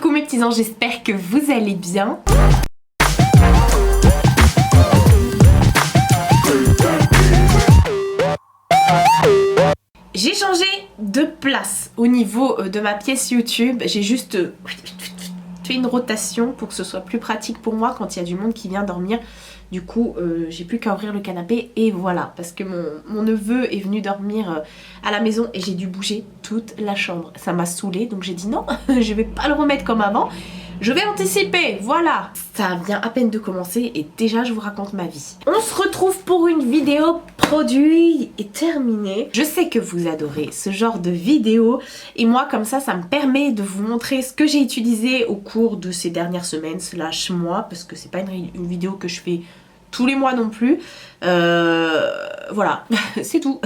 Coucou mes petits anges, j'espère que vous allez bien. J'ai changé de place au niveau de ma pièce YouTube. J'ai juste fait une rotation pour que ce soit plus pratique pour moi quand il y a du monde qui vient dormir. Du coup, j'ai plus qu'à ouvrir le canapé et voilà. Parce que mon neveu est venu dormir à la maison et j'ai dû bouger toute la chambre. Ça m'a saoulée, donc j'ai dit non, je vais pas le remettre comme avant. Je vais anticiper, voilà. Ça vient à peine de commencer et déjà je vous raconte ma vie. On se retrouve pour une vidéo produit et terminée. Je sais que vous adorez ce genre de vidéo et moi comme ça me permet de vous montrer ce que j'ai utilisé au cours de ces dernières semaines / mois, parce que c'est pas une vidéo que je fais tous les mois non plus. Voilà, c'est tout.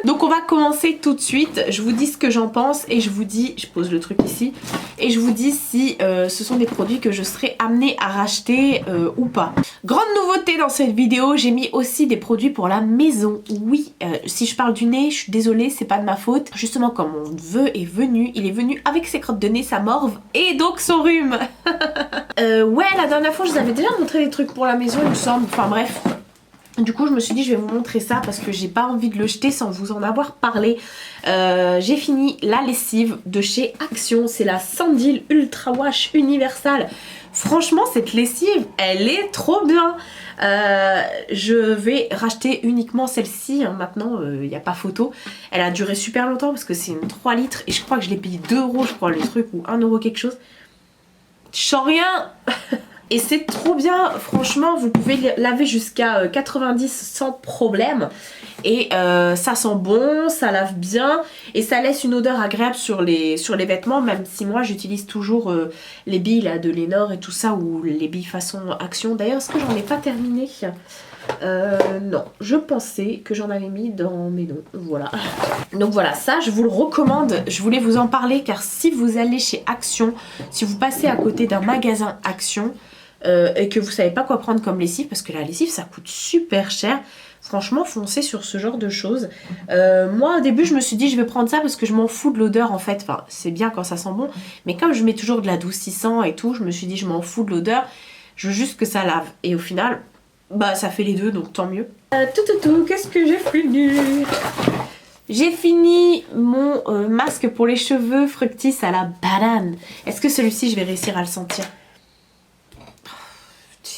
Donc on va commencer tout de suite. Je vous dis ce que j'en pense et je vous dis, je pose le truc ici, et je vous dis si ce sont des produits que je serai amenée à racheter ou pas. Grande nouveauté dans cette vidéo, j'ai mis aussi des produits pour la maison. Oui, si je parle du nez, je suis désolée, c'est pas de ma faute. Justement, comme mon neveu est venu, il est venu avec ses crottes de nez, sa morve et donc son rhume. Ouais, la dernière fois je vous avais déjà montré des trucs pour la maison, il me semble. Enfin bref. Du coup je me suis dit je vais vous montrer ça parce que j'ai pas envie de le jeter sans vous en avoir parlé. J'ai fini la lessive de chez Action, c'est la Sandil Ultra Wash Universal. Franchement cette lessive elle est trop bien. Je vais racheter uniquement celle-ci hein, maintenant, il n'y a pas photo. Elle a duré super longtemps parce que c'est une 3 litres et je crois que je l'ai payé 2 € je crois le truc, ou 1 € quelque chose. Je sens rien. Et c'est trop bien, franchement, vous pouvez laver jusqu'à 90 sans problème. Et ça sent bon, ça lave bien et ça laisse une odeur agréable sur les vêtements, même si moi j'utilise toujours les billes là, de Lénore et tout ça, ou les billes façon Action. D'ailleurs, est-ce que j'en ai pas terminé? Non, je pensais que j'en avais mis dans mes noms, voilà. Donc voilà, ça je vous le recommande, je voulais vous en parler car si vous allez chez Action, si vous passez à côté d'un magasin Action, et que vous savez pas quoi prendre comme lessive, parce que la lessive ça coûte super cher, franchement foncez sur ce genre de choses. Moi au début je me suis dit je vais prendre ça parce que je m'en fous de l'odeur en fait, enfin c'est bien quand ça sent bon, mais comme je mets toujours de l'adoucissant et tout, je me suis dit je m'en fous de l'odeur, je veux juste que ça lave, et au final bah ça fait les deux donc tant mieux. Qu'est-ce que j'ai fini? J'ai fini mon masque pour les cheveux Fructis à la banane. Est-ce que celui-ci je vais réussir à le sentir?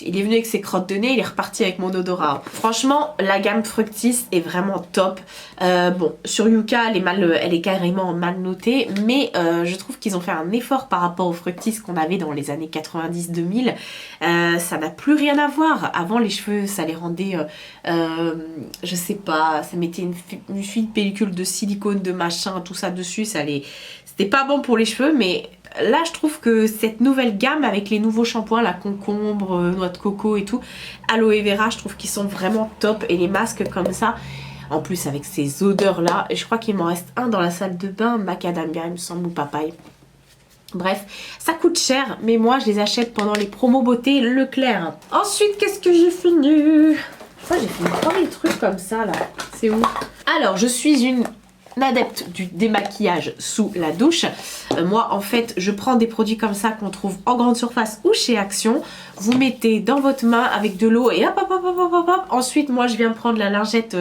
Il est venu avec ses crottes de nez, il est reparti avec mon odorat. Franchement, la gamme Fructis est vraiment top. Bon, sur Yuka, elle est carrément mal notée, mais je trouve qu'ils ont fait un effort par rapport aux Fructis qu'on avait dans les années 90-2000. Ça n'a plus rien à voir. Avant, les cheveux, ça les rendait, je sais pas, ça mettait une fine pellicule de silicone, de machin, tout ça dessus, c'était pas bon pour les cheveux, mais là je trouve que cette nouvelle gamme avec les nouveaux shampoings, la concombre, noix de coco et tout, aloe vera, je trouve qu'ils sont vraiment top. Et les masques comme ça, en plus avec ces odeurs là, et je crois qu'il m'en reste un dans la salle de bain, macadamia il me semble, ou papaye. Bref, ça coûte cher, mais moi je les achète pendant les promos beauté Leclerc. Ensuite, qu'est-ce que j'ai fini? J'ai fini plein de trucs comme ça là, c'est où? Alors, je suis une adepte du démaquillage sous la douche. Moi en fait je prends des produits comme ça qu'on trouve en grande surface ou chez Action, vous mettez dans votre main avec de l'eau et hop hop hop hop hop hop. Ensuite moi je viens prendre la lingette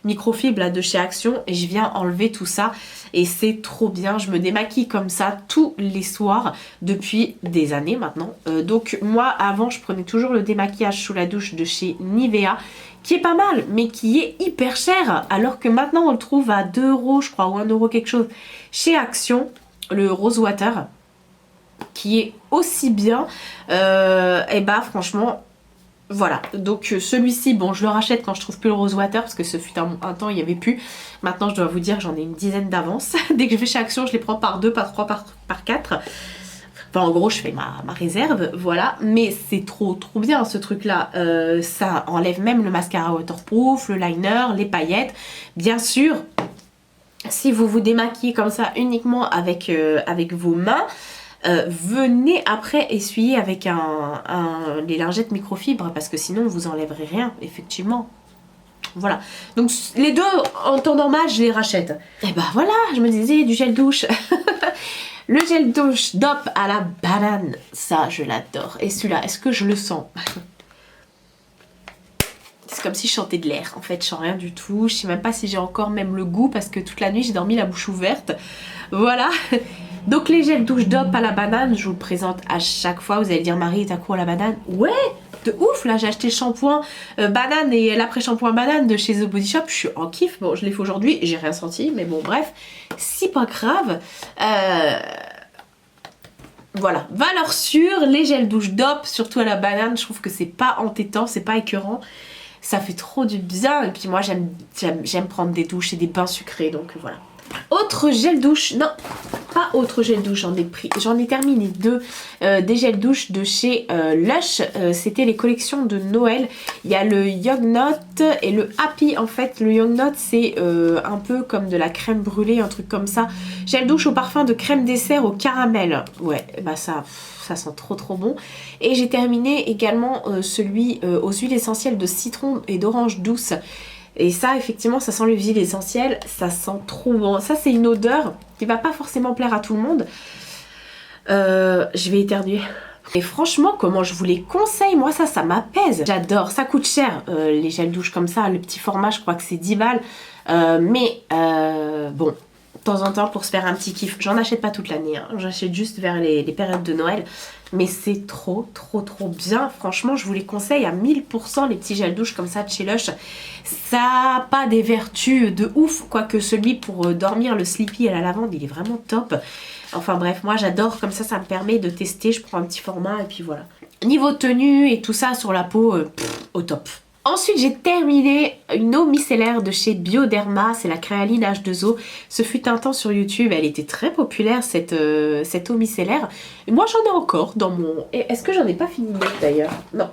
microfibre là, de chez Action, et je viens enlever tout ça et c'est trop bien. Je me démaquille comme ça tous les soirs depuis des années maintenant. Donc moi avant je prenais toujours le démaquillage sous la douche de chez Nivea, qui est pas mal mais qui est hyper cher, alors que maintenant on le trouve à 2 € je crois, ou 1 € quelque chose chez Action, le Rose Water, qui est aussi bien. Et bah franchement voilà, donc celui-ci bon je le rachète quand je trouve plus le Rose Water, parce que ce fut un temps il n'y avait plus. Maintenant je dois vous dire j'en ai une dizaine d'avance. Dès que je vais chez Action je les prends par 2, par 3, par 4. Enfin, en gros je fais ma réserve, voilà, mais c'est trop bien ce truc là. Ça enlève même le mascara waterproof, le liner, les paillettes. Bien sûr, si vous vous démaquillez comme ça uniquement avec vos mains, venez après essuyer avec les lingettes microfibres, parce que sinon vous enlèverez rien, effectivement. Voilà, donc les deux en temps normal je les rachète. Et bah voilà, je me disais du gel douche. Le gel douche DOP à la banane, ça je l'adore. Et celui-là, est-ce que je le sens? C'est comme si je chantais de l'air. En fait, je sens rien du tout. Je sais même pas si j'ai encore même le goût parce que toute la nuit j'ai dormi la bouche ouverte. Voilà. Donc les gels douche DOP à la banane, je vous le présente à chaque fois. Vous allez dire Marie, t'as quoi à la banane? Ouais, de ouf. Là j'ai acheté le shampoing banane et l'après-shampoing banane de chez The Body Shop. Je suis en kiff. Bon, je l'ai fait aujourd'hui, j'ai rien senti, mais bon bref, c'est pas grave. Voilà, valeur sûre, les gels douche DOP, surtout à la banane, je trouve que c'est pas entêtant, c'est pas écœurant. Ça fait trop du bien et puis moi j'aime prendre des douches et des bains sucrés, donc voilà. Autre gel douche, non, pas autre gel douche, j'en ai terminé deux, des gels douche de chez Lush, c'était les collections de Noël. Il y a le Young Note et le Happy. En fait le Young Note c'est un peu comme de la crème brûlée, un truc comme ça. Gel douche au parfum de crème dessert au caramel, ouais bah ça sent trop bon. Et j'ai terminé également celui aux huiles essentielles de citron et d'orange douce. Et ça, effectivement, ça sent l'huile essentielle, ça sent trop bon. Ça, c'est une odeur qui va pas forcément plaire à tout le monde. Je vais éternuer. Et franchement, comment je vous les conseille, moi ça m'apaise. J'adore, ça coûte cher, les gels douche comme ça, le petit format, je crois que c'est 10 balles. Bon, de temps en temps pour se faire un petit kiff. J'en achète pas toute l'année, hein. J'achète juste vers les périodes de Noël. Mais c'est trop bien. Franchement, je vous les conseille à 1000%, les petits gels douche comme ça de chez Lush. Ça n'a pas des vertus de ouf, quoique celui pour dormir, le Sleepy à la lavande, il est vraiment top. Enfin bref, moi j'adore, comme ça me permet de tester. Je prends un petit format et puis voilà. Niveau tenue et tout ça sur la peau, au top. Ensuite, j'ai terminé une eau micellaire de chez Bioderma, c'est la créaline H2O. Ce fut un temps sur YouTube, elle était très populaire cette eau micellaire. Et moi, j'en ai encore dans mon... Est-ce que j'en ai pas fini d'ailleurs? Non.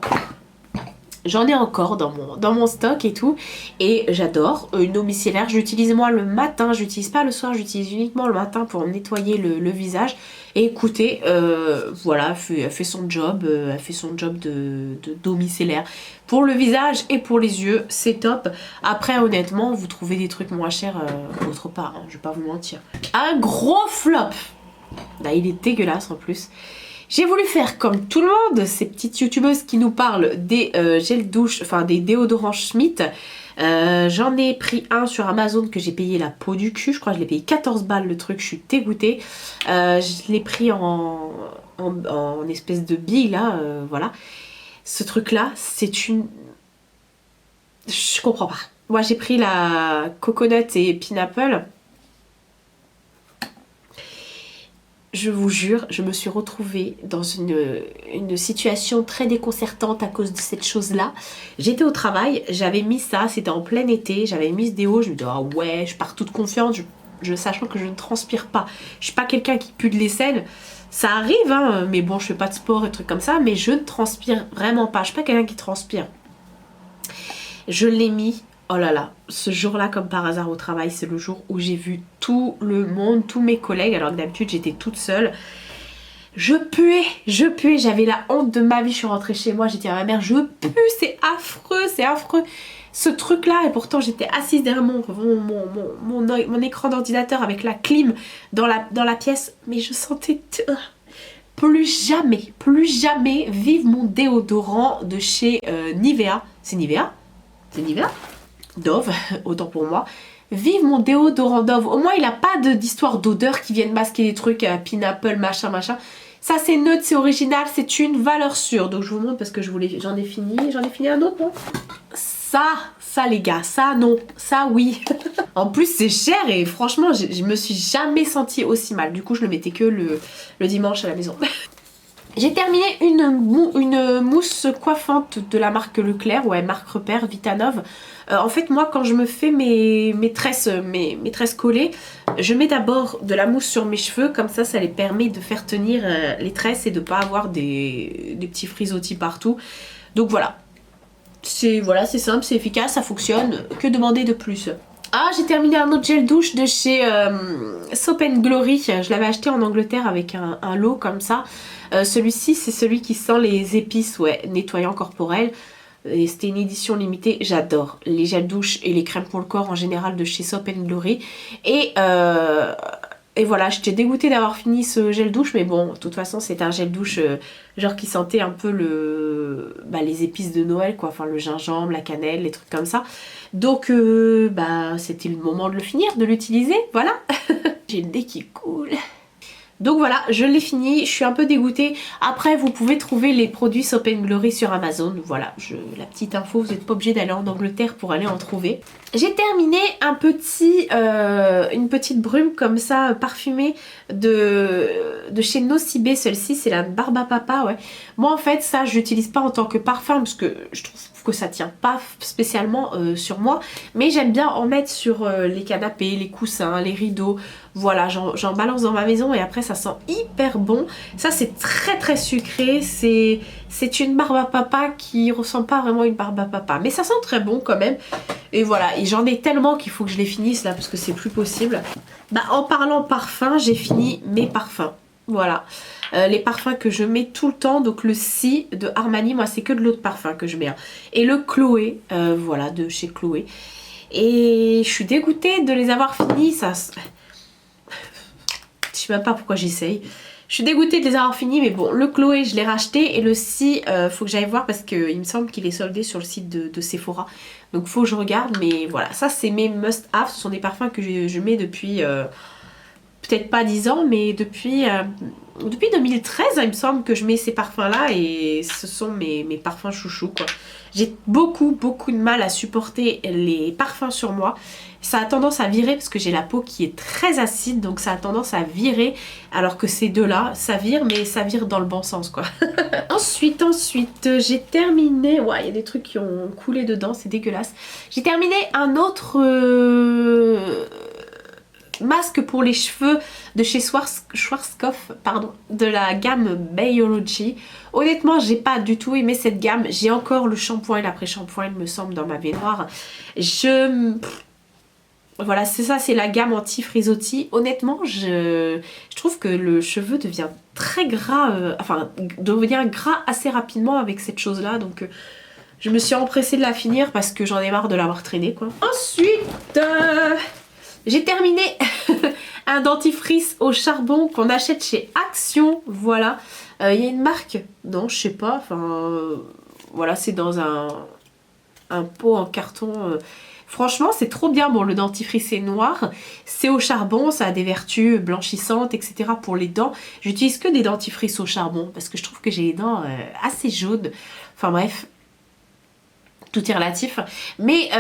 J'en ai encore dans mon stock et tout. Et j'adore une eau micellaire. J'utilise moi le matin, j'utilise pas le soir, j'utilise uniquement le matin pour nettoyer le visage. Et écoutez, voilà, elle fait son job, d'eau micellaire. Pour le visage et pour les yeux, c'est top. Après, honnêtement, vous trouvez des trucs moins chers autre part, hein, je vais pas vous mentir. Un gros flop. Là, il est dégueulasse en plus. J'ai voulu faire comme tout le monde, ces petites youtubeuses qui nous parlent des gels douche, enfin des déodorants Schmitt. J'en ai pris un sur Amazon que j'ai payé la peau du cul. Je crois que je l'ai payé 14 balles le truc, je suis dégoûtée. Je l'ai pris en espèce de bille là, voilà. Ce truc là, c'est une... Je comprends pas. Moi j'ai pris la coconut et pineapple. Je vous jure, je me suis retrouvée dans une situation très déconcertante à cause de cette chose-là. J'étais au travail, j'avais mis ça, c'était en plein été, j'avais mis ce déo, je me dis ah ouais, je pars toute confiante, sachant que je ne transpire pas. Je suis pas quelqu'un qui pue de l'aisselle, ça arrive, hein, mais bon, je fais pas de sport et trucs comme ça, mais je ne transpire vraiment pas, je suis pas quelqu'un qui transpire. Je l'ai mis. Oh là là, ce jour-là, comme par hasard au travail, c'est le jour où j'ai vu tout le monde, tous mes collègues, alors que d'habitude j'étais toute seule. Je puais, j'avais la honte de ma vie, je suis rentrée chez moi, j'ai dit à ma mère, je pue, c'est affreux, ce truc-là, et pourtant j'étais assise derrière mon écran d'ordinateur avec la clim dans la pièce, mais je sentais... Plus jamais, vive mon déodorant de chez Nivea. C'est Nivea? C'est Nivea? Dove, autant pour moi. Vive mon déodorant Dove. Au moins il n'a pas d'histoire d'odeur qui viennent masquer des trucs pineapple machin. Ça c'est neutre, c'est original, c'est une valeur sûre. Donc je vous montre parce que j'en ai fini un autre, non? Ça les gars, ça non, ça oui. En plus c'est cher et franchement je me suis jamais sentie aussi mal. Du coup je le mettais que le dimanche à la maison. J'ai terminé une mousse coiffante de la marque Leclerc, ouais, marque repère, Vitanove. En fait, moi, quand je me fais mes tresses collées, je mets d'abord de la mousse sur mes cheveux, comme ça les permet de faire tenir les tresses et de pas avoir des petits frisottis partout. Donc voilà, c'est simple, c'est efficace, ça fonctionne. Que demander de plus? Ah, j'ai terminé un autre gel douche de chez Soap & Glory. Je l'avais acheté en Angleterre avec un lot comme ça. Celui-ci, c'est celui qui sent les épices, ouais, nettoyant corporel. Et c'était une édition limitée. J'adore les gels douche et les crèmes pour le corps en général de chez Soap & Glory. Et Et voilà, j'étais dégoûtée d'avoir fini ce gel douche, mais bon, de toute façon, c'était un gel douche genre qui sentait un peu les épices de Noël, quoi. Enfin, le gingembre, la cannelle, les trucs comme ça. Donc, c'était le moment de le finir, de l'utiliser, voilà. J'ai le nez qui coule. Donc voilà, je l'ai fini, je suis un peu dégoûtée. Après, vous pouvez trouver les produits Soap & Glory sur Amazon. Voilà, la petite info, vous n'êtes pas obligé d'aller en Angleterre pour aller en trouver. J'ai terminé une petite brume comme ça, parfumée de chez Nocibé. Celle-ci, c'est la Barbe à Papa, ouais. Moi, en fait, ça, je l'utilise pas en tant que parfum parce que je trouve que ça tient pas spécialement sur moi. Mais j'aime bien en mettre sur les canapés, les coussins, les rideaux. Voilà, j'en balance dans ma maison et après ça sent hyper bon. Ça c'est très très sucré, c'est une barbe à papa qui ressemble pas vraiment à une barbe à papa. Mais ça sent très bon quand même. Et voilà, et j'en ai tellement qu'il faut que je les finisse là parce que c'est plus possible. En parlant parfum, j'ai fini mes parfums. Voilà, les parfums que je mets tout le temps. Donc le Si de Armani, moi c'est que de l'eau de parfum que je mets. Hein. Et le Chloé, voilà, de chez Chloé. Et je suis dégoûtée de les avoir finis, ça... Je sais même pas pourquoi j'essaye. Je suis dégoûtée de les avoir finis, mais bon, le Chloé, je l'ai racheté. Et le Si, faut que j'aille voir parce qu'il me semble qu'il est soldé sur le site de Sephora. Donc faut que je regarde, mais voilà. Ça, c'est mes must-have. Ce sont des parfums que je mets depuis... peut-être pas 10 ans, mais depuis 2013, il me semble que je mets ces parfums-là. Et ce sont mes parfums chouchous, quoi. J'ai beaucoup de mal à supporter les parfums sur moi. Ça a tendance à virer parce que j'ai la peau qui est très acide, donc ça a tendance à virer, alors que ces deux-là, ça vire, mais ça vire dans le bon sens, quoi. Ensuite, j'ai terminé... Ouais, il y a des trucs qui ont coulé dedans, c'est dégueulasse. J'ai terminé un autre... masque pour les cheveux de chez Schwarzkopf, pardon, de la gamme Biology. Honnêtement, j'ai pas du tout aimé cette gamme. J'ai encore le shampoing et l'après-shampoing, il me semble, dans ma baignoire. Voilà, c'est ça, c'est la gamme anti-frisottis. Honnêtement, je trouve que le cheveu devient très gras, devient gras assez rapidement avec cette chose-là. Donc, je me suis empressée de la finir parce que j'en ai marre de l'avoir traînée, quoi. Ensuite... j'ai terminé un dentifrice au charbon qu'on achète chez Action, voilà. Il y a une marque, non je sais pas, voilà, c'est dans un pot en carton. Franchement c'est trop bien, bon le dentifrice est noir, c'est au charbon, ça a des vertus blanchissantes etc. pour les dents. J'utilise que des dentifrices au charbon parce que je trouve que j'ai les dents assez jaunes, enfin bref. Tout est relatif, mais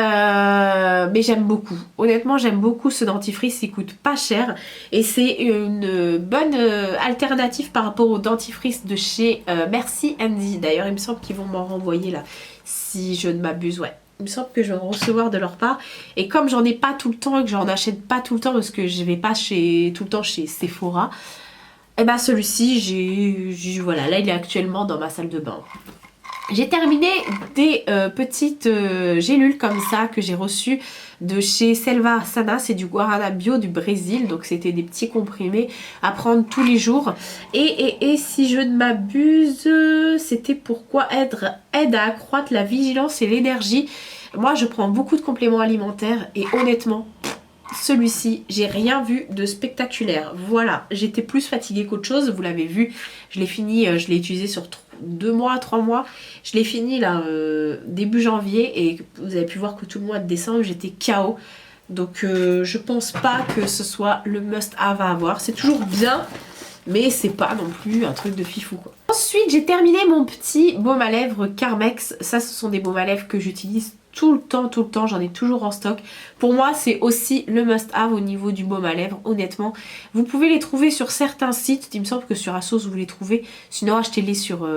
j'aime beaucoup. Honnêtement, j'aime beaucoup ce dentifrice, il coûte pas cher et c'est une bonne alternative par rapport au dentifrice de chez Merci Andy. D'ailleurs, il me semble qu'ils vont m'en renvoyer là, si je ne m'abuse, ouais. Il me semble que je vais en recevoir de leur part. Et comme j'en ai pas tout le temps et que j'en achète pas tout le temps parce que je vais pas tout le temps chez Sephora, et ben celui-ci, voilà, là il est actuellement dans ma salle de bain. J'ai terminé des petites gélules comme ça que j'ai reçues de chez Selva Sana, c'est du guarana bio du Brésil, donc c'était des petits comprimés à prendre tous les jours. Et si je ne m'abuse, c'était pourquoi aide à accroître la vigilance et l'énergie. Moi je prends beaucoup de compléments alimentaires et honnêtement, celui-ci, j'ai rien vu de spectaculaire. Voilà, j'étais plus fatiguée qu'autre chose, vous l'avez vu, je l'ai fini, je l'ai utilisé sur 2 mois, 3 mois. Je l'ai fini là début janvier et vous avez pu voir que tout le mois de décembre j'étais KO. Donc je pense pas que ce soit le must-have à avoir. C'est toujours bien, mais c'est pas non plus un truc de fifou, quoi. Ensuite j'ai terminé mon petit baume à lèvres Carmex. Ça ce sont des baumes à lèvres que j'utilise tout le temps, j'en ai toujours en stock. Pour moi c'est aussi le must-have au niveau du baume à lèvres, honnêtement. Vous pouvez les trouver sur certains sites, il me semble que sur Asos vous les trouvez, sinon achetez-les sur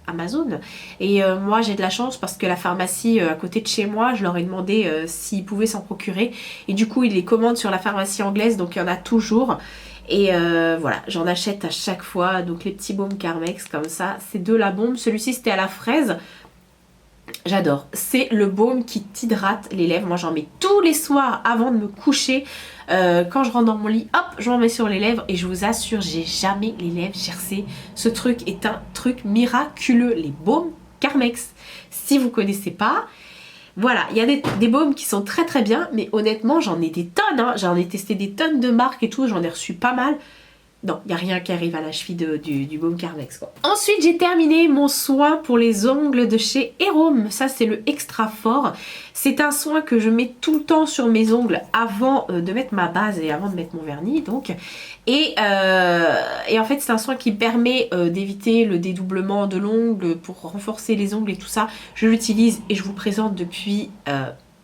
Amazon. Et moi j'ai de la chance parce que la pharmacie à côté de chez moi, je leur ai demandé s'ils pouvaient s'en procurer. Et du coup ils les commandent sur la pharmacie anglaise, donc il y en a toujours. Et voilà, j'en achète à chaque fois. Donc les petits baumes Carmex comme ça, c'est de la bombe. Celui-ci c'était à la fraise. J'adore, c'est le baume qui t'hydrate les lèvres. Moi j'en mets tous les soirs avant de me coucher. Quand je rentre dans mon lit, hop, je m'en mets sur les lèvres. Et je vous assure, j'ai jamais les lèvres gercées. Ce truc est un truc miraculeux, les baumes Carmex. Si vous connaissez pas, Voilà, il y a des baumes qui sont très très bien, mais honnêtement j'en ai des tonnes, hein. J'en ai testé des tonnes de marques et tout, j'en ai reçu pas mal. Non, il n'y a rien qui arrive à la cheville du baume Carmex quoi. Ensuite j'ai terminé mon soin pour les ongles de chez Erome. Ça c'est le extra fort. C'est un soin que je mets tout le temps sur mes ongles avant de mettre ma base et avant de mettre mon vernis donc. Et en fait c'est un soin qui permet d'éviter le dédoublement de l'ongle pour renforcer les ongles et tout ça. Je l'utilise et je vous présente depuis...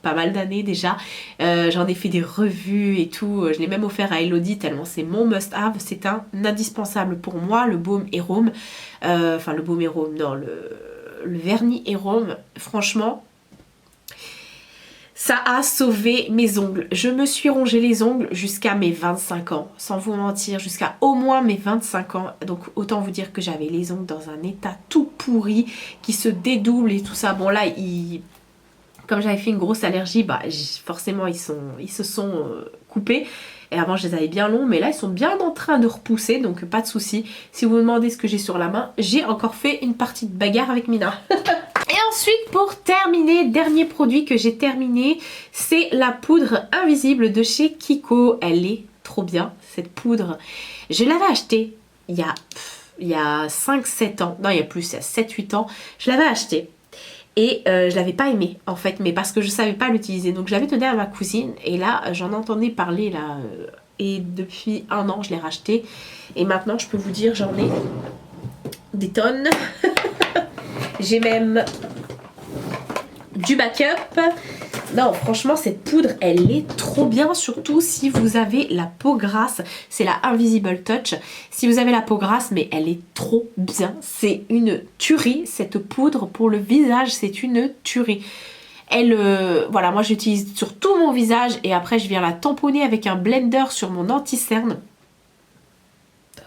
pas mal d'années déjà, j'en ai fait des revues et tout, je l'ai même offert à Elodie tellement c'est mon must have, c'est un indispensable pour moi, le baume Erome, enfin le baume Erome, non, le vernis Erome, franchement, ça a sauvé mes ongles. Je me suis rongé les ongles jusqu'à mes 25 ans, sans vous mentir, jusqu'à au moins mes 25 ans, donc autant vous dire que j'avais les ongles dans un état tout pourri, qui se dédoublent et tout ça, bon là, comme j'avais fait une grosse allergie, bah forcément ils se sont coupés. Et avant je les avais bien longs, mais là ils sont bien en train de repousser, donc pas de souci. Si vous me demandez ce que j'ai sur la main, j'ai encore fait une partie de bagarre avec Mina. Et ensuite pour terminer, dernier produit que j'ai terminé, c'est la poudre invisible de chez Kiko. Elle est trop bien cette poudre. Je l'avais achetée il y a 5-7 ans, non il y a plus, il y a 7-8 ans, je l'avais achetée. Et je l'avais pas aimé en fait, mais parce que je savais pas l'utiliser. Donc je l'avais donné à ma cousine et là j'en entendais parler là. Et depuis 1 an je l'ai racheté. Et maintenant je peux vous dire j'en ai des tonnes. J'ai même du backup. Non franchement cette poudre elle est trop bien, surtout si vous avez la peau grasse. C'est la Invisible Touch. Si vous avez la peau grasse, mais elle est trop bien. C'est une tuerie cette poudre pour le visage, c'est une tuerie. Elle, voilà, moi j'utilise sur tout mon visage et après je viens la tamponner avec un blender sur mon anti-cerne.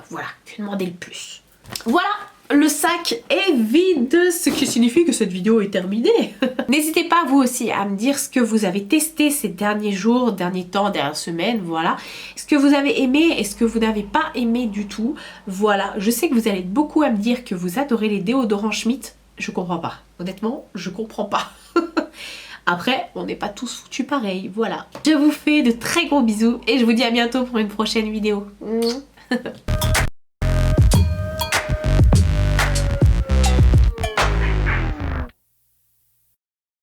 Voilà, je vais demander le plus. Voilà, le sac est vide, ce qui signifie que cette vidéo est terminée. N'hésitez pas vous aussi à me dire ce que vous avez testé ces derniers jours, derniers temps, dernières semaines, voilà. Est-ce que vous avez aimé, est-ce que vous n'avez pas aimé du tout? Voilà, je sais que vous allez être beaucoup à me dire que vous adorez les déodorants Schmitt. Je comprends pas, honnêtement, je comprends pas. Après, on n'est pas tous foutus pareil, voilà. Je vous fais de très gros bisous et je vous dis à bientôt pour une prochaine vidéo.